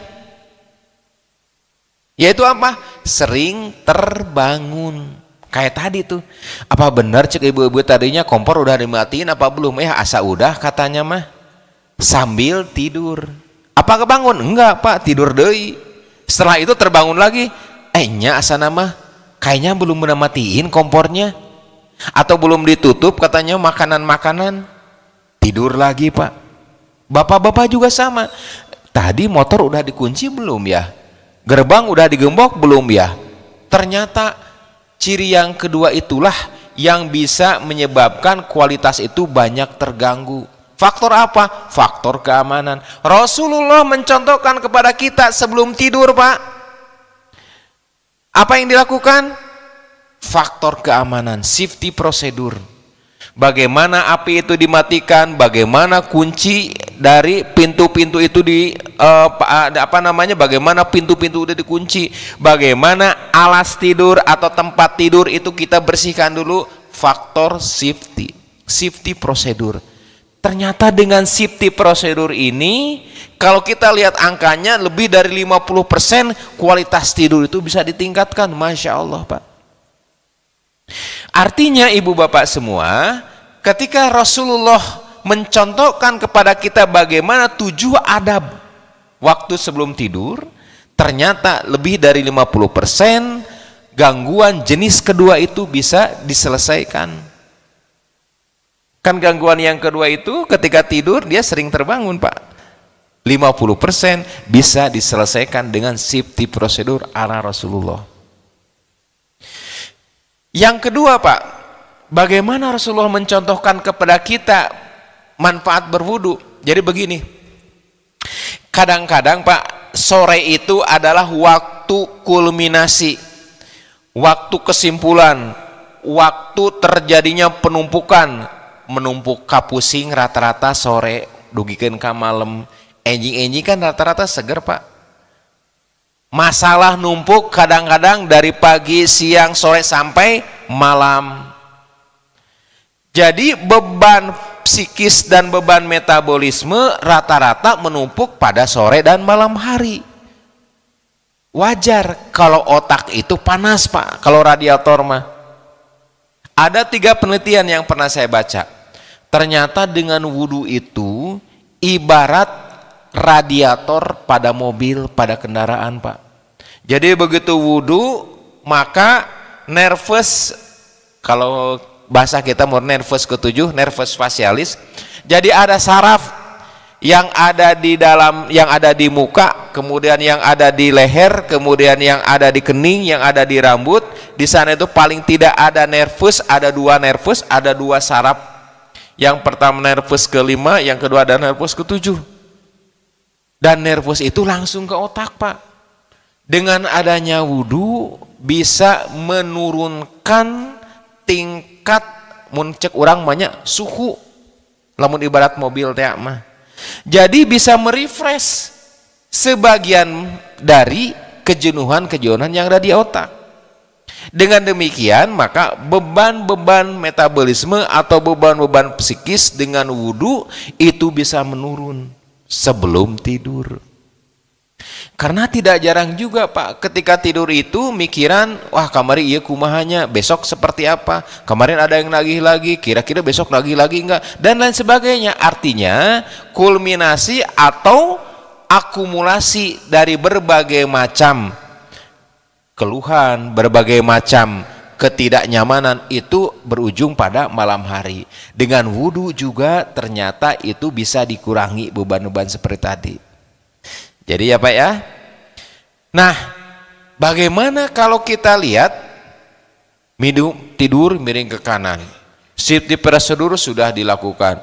yaitu apa? Sering terbangun. Kayak tadi tuh, apa benar cek ibu-ibu tadinya kompor udah dimatiin apa belum? Asa udah katanya mah, sambil tidur. Apa kebangun? Enggak Pak, tidur deui. Setelah itu terbangun lagi, nya asa nama kayaknya belum matiin kompornya, atau belum ditutup katanya makanan-makanan, tidur lagi Pak. Bapak-bapak juga sama. Tadi motor udah dikunci belum ya? Gerbang udah digembok belum ya? Ternyata ciri yang kedua itulah yang bisa menyebabkan kualitas itu banyak terganggu. Faktor apa? Faktor keamanan. Rasulullah mencontohkan kepada kita sebelum tidur Pak. Apa yang dilakukan? Faktor keamanan, safety prosedur. Bagaimana api itu dimatikan, bagaimana kunci dari pintu-pintu itu bagaimana pintu-pintu udah dikunci, bagaimana alas tidur atau tempat tidur itu kita bersihkan dulu. Faktor safety prosedur. Ternyata dengan safety prosedur ini, kalau kita lihat angkanya lebih dari 50% kualitas tidur itu bisa ditingkatkan. Masya Allah Pak. Artinya ibu bapak semua, ketika Rasulullah mencontohkan kepada kita bagaimana 7 adab waktu sebelum tidur, ternyata lebih dari 50% gangguan jenis kedua itu bisa diselesaikan. Kan gangguan yang kedua itu ketika tidur dia sering terbangun Pak. 50% bisa diselesaikan dengan safety prosedur ala Rasulullah. Yang kedua Pak, bagaimana Rasulullah mencontohkan kepada kita manfaat berwudu. Jadi begini, kadang-kadang Pak, sore itu adalah waktu kulminasi, waktu kesimpulan, waktu terjadinya penumpukan, menumpuk kapusing rata-rata sore, dugikeun ka malam. Enjing-enjing kan rata-rata seger Pak. Masalah numpuk kadang-kadang dari pagi, siang, sore sampai malam. Jadi beban psikis dan beban metabolisme rata-rata menumpuk pada sore dan malam hari. Wajar kalau otak itu panas Pak, kalau radiator mah. Ada 3 penelitian yang pernah saya baca. Ternyata dengan wudhu itu ibarat radiator pada mobil, pada kendaraan, Pak. Jadi begitu wudhu, maka nervus, kalau bahasa kita mau nervus ke-7, nervus facialis. Jadi ada saraf yang ada di dalam, yang ada di muka, kemudian yang ada di leher, kemudian yang ada di kening, yang ada di rambut. Di sana itu paling tidak ada nervus, ada 2 nervus, ada 2 saraf. Yang pertama nervus ke-5, yang kedua ada nervus ke-7. Dan nervus itu langsung ke otak, Pak. Dengan adanya wudhu bisa menurunkan tingkat muncek orang banyak suhu. Lamun ibarat mobil teh mah. Jadi bisa merefresh sebagian dari kejenuhan-kejenuhan yang ada di otak. Dengan demikian maka beban-beban metabolisme atau beban-beban psikis dengan wudhu itu bisa menurun sebelum tidur. Karena tidak jarang juga, Pak, ketika tidur itu mikiran, wah kamari iya kumahanya, besok seperti apa, kemarin ada yang nagih lagi, kira-kira besok nagih lagi enggak, dan lain sebagainya. Artinya kulminasi atau akumulasi dari berbagai macam keluhan, berbagai macam ketidaknyamanan itu berujung pada malam hari. Dengan wudhu juga ternyata itu bisa dikurangi beban-beban seperti tadi. Jadi ya Pak ya. Nah, bagaimana kalau kita lihat tidur miring ke kanan, safety prosedur sudah dilakukan,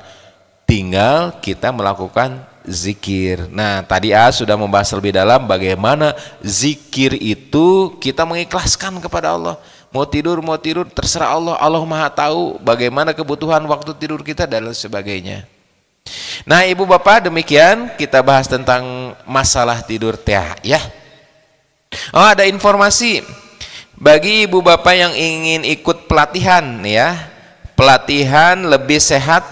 tinggal kita melakukan zikir. Nah, tadi sudah membahas lebih dalam bagaimana zikir itu kita mengikhlaskan kepada Allah. Mau tidur terserah Allah, Allah Maha tahu bagaimana kebutuhan waktu tidur kita dan lain sebagainya. Nah, Ibu Bapak, demikian kita bahas tentang masalah tidur teh ya. Oh, ada informasi bagi Ibu Bapak yang ingin ikut pelatihan ya. Pelatihan lebih sehat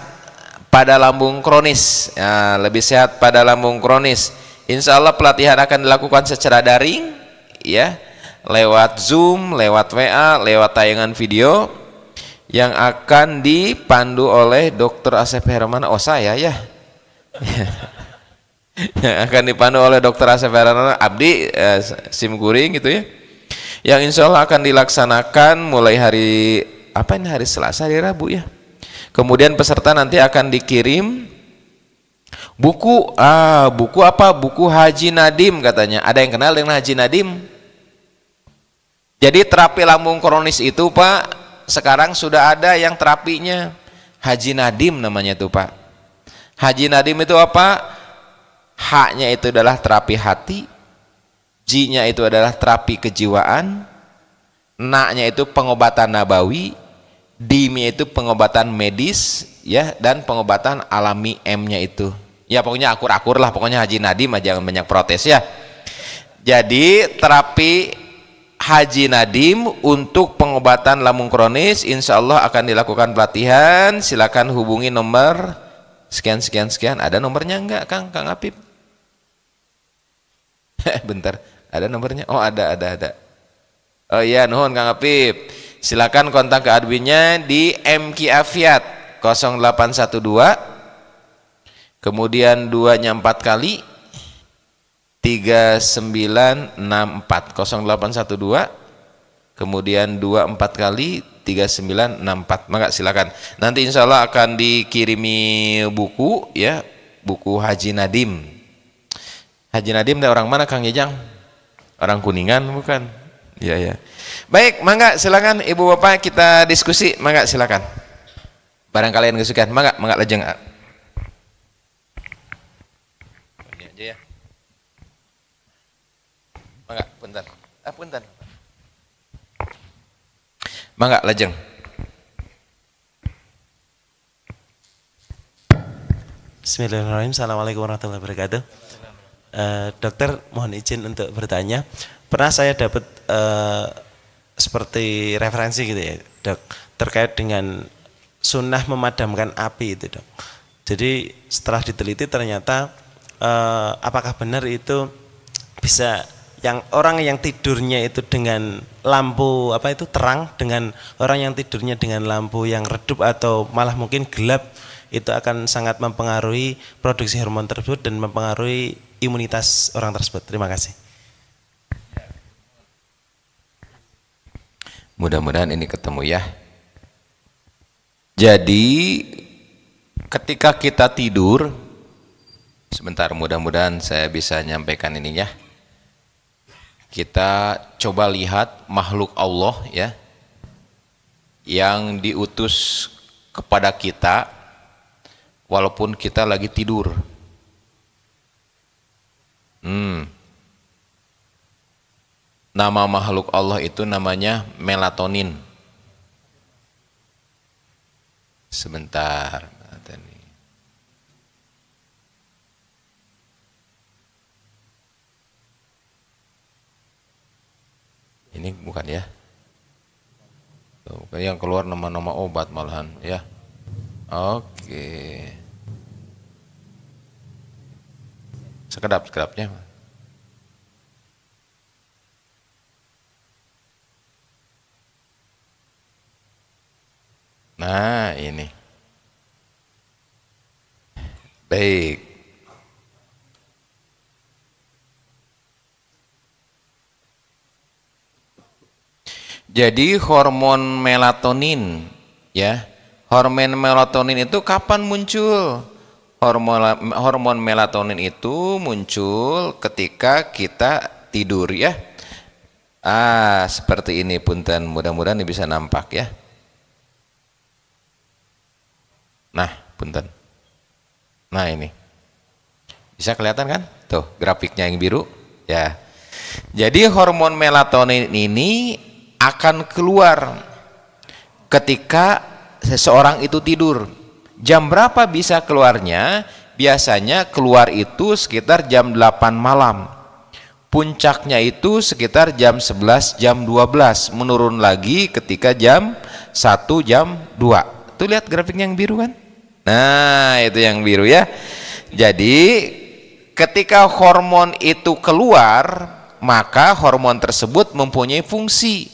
pada lambung kronis. Ya, lebih sehat pada lambung kronis. Insya Allah pelatihan akan dilakukan secara daring ya, lewat Zoom, lewat WA, lewat tayangan video yang akan dipandu oleh Dr. Asep Herman. Oh, saya ya. Yang akan dipandu oleh Dr. Asep Herman Abdi Simkuring gitu ya. Yang insya Allah akan dilaksanakan mulai hari apa ini, hari Selasa, hari Rabu ya. Kemudian peserta nanti akan dikirim buku. Buku apa? Buku Haji Nadim katanya. Ada yang kenal dengan Haji Nadim? Jadi terapi lambung kronis itu, Pak, sekarang sudah ada yang terapinya. Haji Nadim namanya tuh, Pak. Haji Nadim itu apa? H-nya itu adalah terapi hati, J-nya itu adalah terapi kejiwaan, N-nya itu pengobatan nabawi, D-nya itu pengobatan medis ya, dan pengobatan alami, M-nya itu ya pokoknya akur-akur lah, pokoknya Haji Nadim aja, jangan banyak protes ya. Jadi terapi Haji Nadim untuk pengobatan lambung kronis insya Allah akan dilakukan pelatihan. Silakan hubungi nomor sekian. Ada nomornya enggak Kang Apip? Bentar, ada nomornya? Oh ada. Oh iya, nuhun Kang Apip. Silakan kontak ke adminnya di MQ Afiat 0812 kemudian 2-nya 4 kali 3964 0812 kemudian 24 kali 3964. Maka silakan. Nanti insya Allah akan dikirimi buku ya, buku Haji Nadim. Haji Nadim dari orang mana Kang Yejang? Orang Kuningan bukan? Iya ya. Baik, mangga silakan Ibu Bapak kita diskusi. Mangga silakan. Barang kalian kesukaan, mangga lejeng. Ini aja ya. Mangga, punten. Mangga lajeng. Bismillahirrahmanirrahim. Assalamualaikum warahmatullahi wabarakatuh. Dokter, mohon izin untuk bertanya. Pernah saya dapat seperti referensi gitu ya, Dok, terkait dengan sunnah memadamkan api itu, Dok. Jadi setelah diteliti ternyata apakah benar itu bisa yang orang yang tidurnya itu dengan lampu apa itu terang dengan orang yang tidurnya dengan lampu yang redup atau malah mungkin gelap, itu akan sangat mempengaruhi produksi hormon tersebut dan mempengaruhi imunitas orang tersebut. Terima kasih. Mudah-mudahan ini ketemu ya. Jadi ketika kita tidur, sebentar, mudah-mudahan saya bisa nyampaikan ini ya. Kita coba lihat makhluk Allah ya, yang diutus kepada kita walaupun kita lagi tidur. Nama makhluk Allah itu namanya melatonin. Sebentar. Ini bukan ya. Tuh, yang keluar nama-nama obat malahan ya. Oke. Sekedap-sekedapnya. Nah, ini. Baik. Jadi hormon melatonin ya. Hormon melatonin itu kapan muncul? Hormon melatonin itu muncul ketika kita tidur ya. Seperti ini punten, mudah-mudahan ini bisa nampak ya. Nah, punten. Nah, ini. Bisa kelihatan kan? Tuh, grafiknya yang biru ya. Jadi hormon melatonin ini akan keluar ketika seseorang itu tidur. Jam berapa bisa keluarnya? Biasanya keluar itu sekitar jam 8 malam. Puncaknya itu sekitar jam 11, jam 12. Menurun lagi ketika jam 1, jam 2. Tuh lihat grafiknya yang biru kan? Nah, itu yang biru ya. Jadi ketika hormon itu keluar, maka hormon tersebut mempunyai fungsi.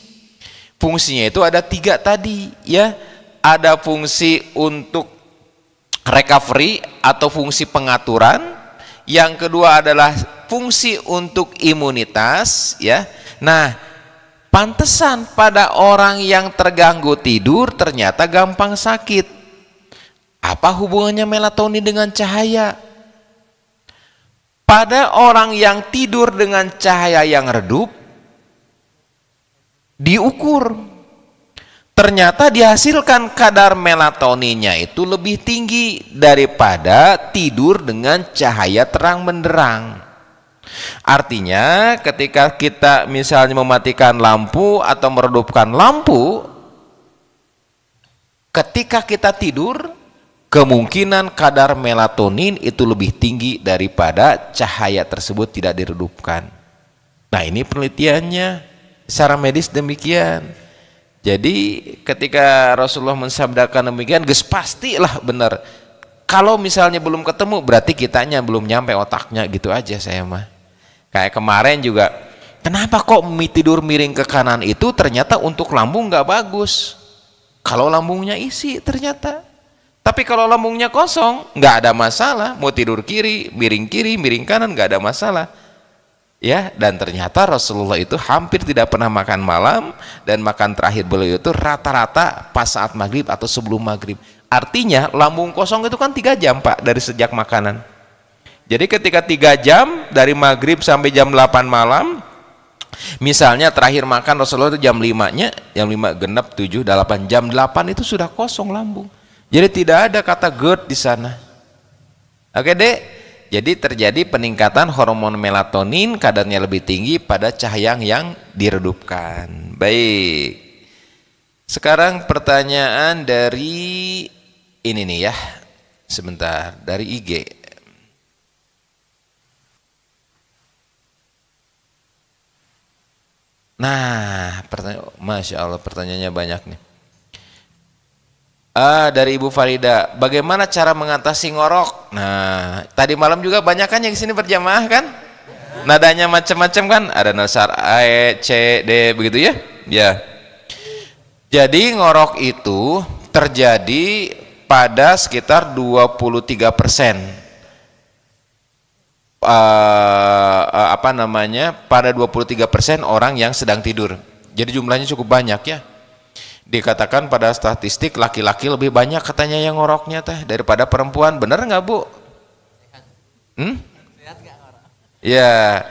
Fungsinya itu ada 3 tadi ya. Ada fungsi untuk recovery atau fungsi pengaturan. Yang kedua adalah fungsi untuk imunitas ya. Nah, pantesan pada orang yang terganggu tidur ternyata gampang sakit. Apa hubungannya melatonin dengan cahaya? Pada orang yang tidur dengan cahaya yang redup, diukur, ternyata dihasilkan kadar melatoninnya itu lebih tinggi daripada tidur dengan cahaya terang benderang. Artinya ketika kita misalnya mematikan lampu atau meredupkan lampu, ketika kita tidur, kemungkinan kadar melatonin itu lebih tinggi daripada cahaya tersebut tidak diredupkan. Nah, ini penelitiannya secara medis demikian. Jadi ketika Rasulullah mensabdakan demikian, geus pastilah benar. Kalau misalnya belum ketemu, berarti kitanya belum nyampe otaknya, gitu aja saya mah. Kayak kemarin juga, kenapa kok tidur miring ke kanan itu ternyata untuk lambung nggak bagus. Kalau lambungnya isi ternyata. Tapi kalau lambungnya kosong, nggak ada masalah. Mau tidur kiri, miring kanan, nggak ada masalah. Ya, dan ternyata Rasulullah itu hampir tidak pernah makan malam, dan makan terakhir beliau itu rata-rata pas saat maghrib atau sebelum maghrib. Artinya lambung kosong itu kan 3 jam Pak dari sejak makanan. Jadi ketika 3 jam dari maghrib sampai jam 8 malam, misalnya terakhir makan Rasulullah itu jam 5-nya, jam 5 genap 7, 8, jam 8 itu sudah kosong lambung. Jadi tidak ada kata GERD di sana. Oke Dek. Jadi terjadi peningkatan hormon melatonin, kadarnya lebih tinggi pada cahaya yang diredupkan. Baik. Sekarang pertanyaan dari ini nih ya. Sebentar, dari IG. Nah, Masya Allah pertanyaannya banyak nih. Dari Ibu Farida, bagaimana cara mengatasi ngorok? Nah, tadi malam juga banyak kan yang sini berjamaah kan? nadanya macam-macam kan, ada nasar A, E, C, D begitu ya. Ya. Jadi ngorok itu terjadi pada sekitar 23%. Pada 23% orang yang sedang tidur. Jadi jumlahnya cukup banyak ya. Dikatakan pada statistik laki-laki lebih banyak katanya yang ngoroknya teh daripada perempuan. Bener nggak Bu? Ya,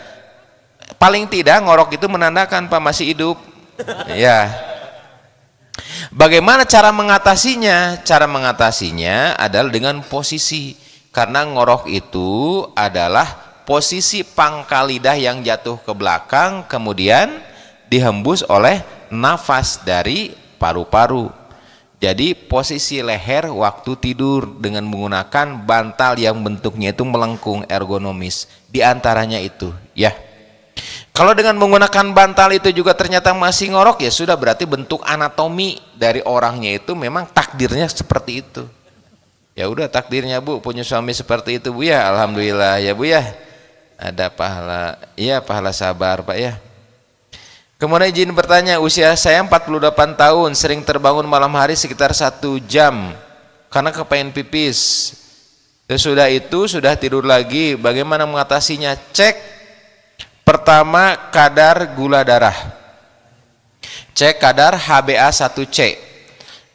paling tidak ngorok itu menandakan Pak masih hidup. Ya. Bagaimana cara mengatasinya? Cara mengatasinya adalah dengan posisi. Karena ngorok itu adalah posisi pangkal lidah yang jatuh ke belakang, kemudian dihembus oleh nafas dari paru-paru. Jadi posisi leher waktu tidur dengan menggunakan bantal yang bentuknya itu melengkung ergonomis. Di antaranya itu, ya. Kalau dengan menggunakan bantal itu juga ternyata masih ngorok, ya sudah berarti bentuk anatomi dari orangnya itu memang takdirnya seperti itu. Ya udah takdirnya Bu punya suami seperti itu Bu ya, alhamdulillah ya Bu ya. Ada pahala, iya pahala sabar Pak ya. Kemudian izin bertanya, usia saya 48 tahun, sering terbangun malam hari sekitar 1 jam karena kepengen pipis. Sesudah itu sudah tidur lagi, bagaimana mengatasinya? Cek pertama kadar gula darah, cek kadar HbA1c,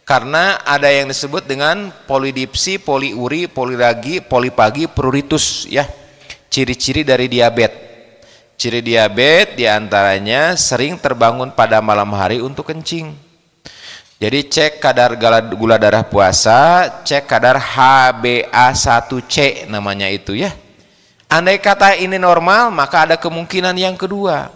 karena ada yang disebut dengan polidipsi, poliuri, poliragi, polipagi, pruritus ya, ciri-ciri dari diabetes. Ciri diabetes diantaranya sering terbangun pada malam hari untuk kencing. Jadi cek kadar gula darah puasa, cek kadar HbA1c namanya itu ya. Andai kata ini normal, maka ada kemungkinan yang kedua.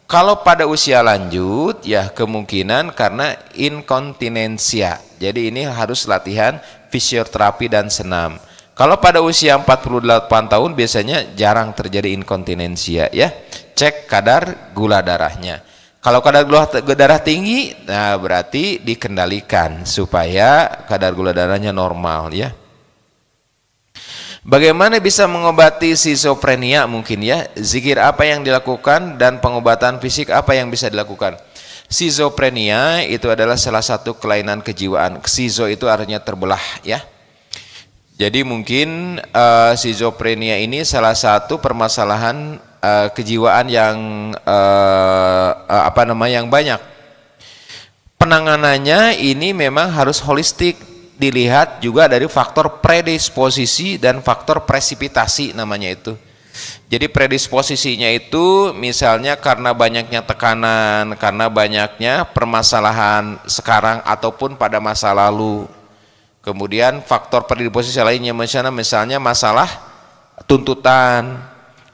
Kalau pada usia lanjut, ya kemungkinan karena inkontinensia. Jadi ini harus latihan fisioterapi dan senam. Kalau pada usia 48 tahun biasanya jarang terjadi inkontinensia ya. Cek kadar gula darahnya. Kalau kadar gula darah tinggi, nah berarti dikendalikan supaya kadar gula darahnya normal ya. Bagaimana bisa mengobati skizofrenia mungkin ya? Zikir apa yang dilakukan dan pengobatan fisik apa yang bisa dilakukan? Skizofrenia itu adalah salah satu kelainan kejiwaan. Skizo itu artinya terbelah ya. Jadi mungkin skizofrenia ini salah satu permasalahan kejiwaan yang yang banyak. Penanganannya ini memang harus holistik, dilihat juga dari faktor predisposisi dan faktor presipitasi namanya itu. Jadi predisposisinya itu misalnya karena banyaknya tekanan, karena banyaknya permasalahan sekarang ataupun pada masa lalu. Kemudian faktor predisposisi lainnya misalnya masalah tuntutan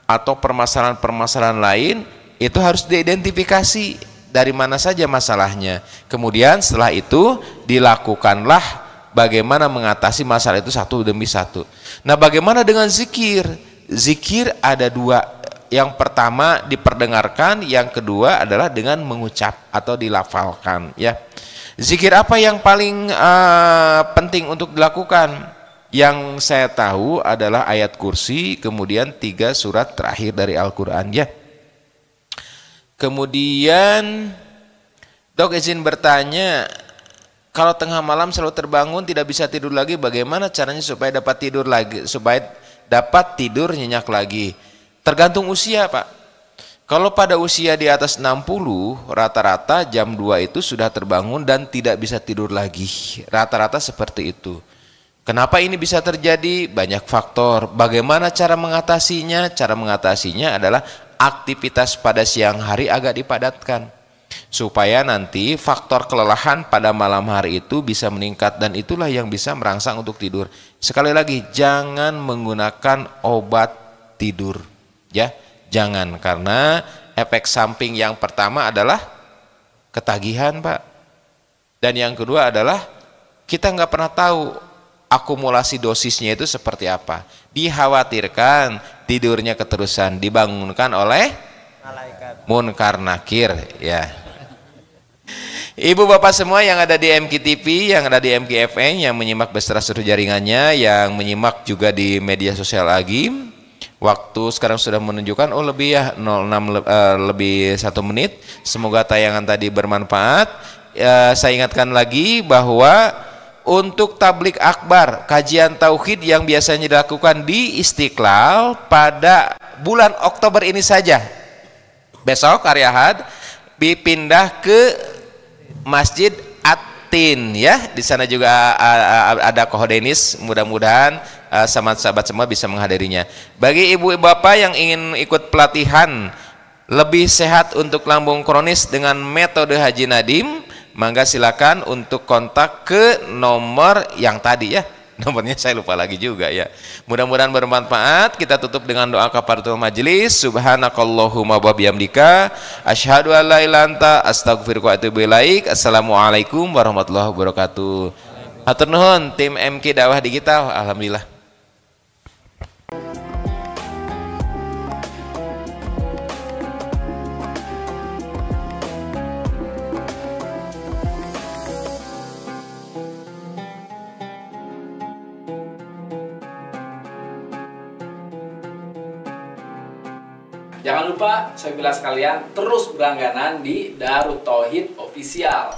atau permasalahan-permasalahan lain, itu harus diidentifikasi dari mana saja masalahnya. Kemudian setelah itu dilakukanlah bagaimana mengatasi masalah itu satu demi satu. Nah, bagaimana dengan zikir? Zikir ada dua. Yang pertama diperdengarkan, yang kedua adalah dengan mengucap atau dilafalkan ya. Zikir apa yang paling penting untuk dilakukan? Yang saya tahu adalah ayat kursi, kemudian 3 surat terakhir dari Al-Quran ya. Kemudian Dok izin bertanya, kalau tengah malam selalu terbangun tidak bisa tidur lagi, bagaimana caranya supaya dapat tidur lagi, supaya dapat tidur nyenyak lagi? Tergantung usia Pak. Kalau pada usia di atas 60, rata-rata jam 2 itu sudah terbangun dan tidak bisa tidur lagi. Rata-rata seperti itu. Kenapa ini bisa terjadi? Banyak faktor. Bagaimana cara mengatasinya? Cara mengatasinya adalah aktivitas pada siang hari agak dipadatkan. Supaya nanti faktor kelelahan pada malam hari itu bisa meningkat, dan itulah yang bisa merangsang untuk tidur. Sekali lagi, jangan menggunakan obat tidur. Ya. Jangan, karena efek samping yang pertama adalah ketagihan Pak, dan yang kedua adalah kita nggak pernah tahu akumulasi dosisnya itu seperti apa. Dikhawatirkan tidurnya keterusan, dibangunkan oleh malaikat munkar nakir ya. Ibu bapak semua yang ada di MKTV, yang ada di MKFN, yang menyimak beserta seluruh jaringannya, yang menyimak juga di media sosial Agim, Waktu sekarang sudah menunjukkan lebih ya 06 lebih 1 menit. Semoga tayangan tadi bermanfaat. Saya ingatkan lagi bahwa untuk tablik akbar, kajian tauhid yang biasanya dilakukan di Istiqlal pada bulan Oktober ini saja. Besok hari Ahad dipindah ke Masjid At-Tin ya. Di sana juga ada Kohodenis. Mudah-mudahan sahabat-sahabat semua bisa menghadirinya. Bagi ibu bapak yang ingin ikut pelatihan lebih sehat untuk lambung kronis dengan metode Haji Nadim, mangga silakan untuk kontak ke nomor yang tadi ya. Nomornya saya lupa lagi juga ya. Mudah-mudahan bermanfaat. Kita tutup dengan doa kafaratul majelis. Subhanakallahumma wa bihamdika asyhadu an la ilaha illa anta astaghfiruka wa atubu ilaik. Assalamualaikum warahmatullahi wabarakatuh. Hatur nuhun tim MK Dakwah Digital. Alhamdulillah. Jangan lupa, saya bilang sekalian, terus berlangganan di Darut Tauhid Official.